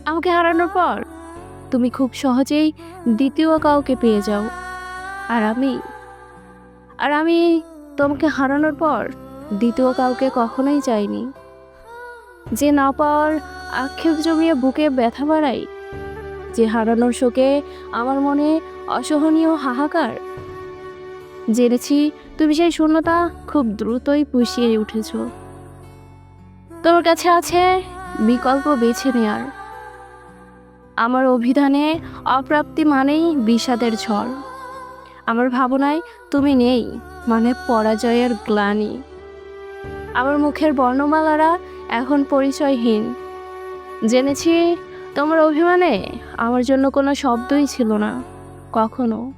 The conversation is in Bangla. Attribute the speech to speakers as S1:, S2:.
S1: আমাকে হারানোর পর তুমি খুব সহজেই দ্বিতীয় কাউকে পেয়ে যাও। আর আমি আর আমি তোমাকে হারানোর পর দ্বিতীয় কাউকে কখনোই চাইনি। যে না পাওয়ার আক্ষেপ জমিয়ে বুকে ব্যথা বাড়াই, যে হারানোর শোকে আমার মনে অসহনীয় হাহাকার। জেনেছি তুমি সেই শূন্যতা খুব দ্রুতই পুষিয়ে উঠেছ। তোমার কাছে আছে বিকল্প বেছে নেয়ার। আমার অভিধানে অপ্রাপ্তি মানেই বিষাদের ঝড়। আমার ভাবনায় তুমি নেই মানে পরাজয়ের গ্লানি। আমার মুখের বর্ণমালারা এখন পরিচয়হীন। জেনেছি তোমার অভিমানে আমার জন্য কোনো শব্দই ছিল না কখনো।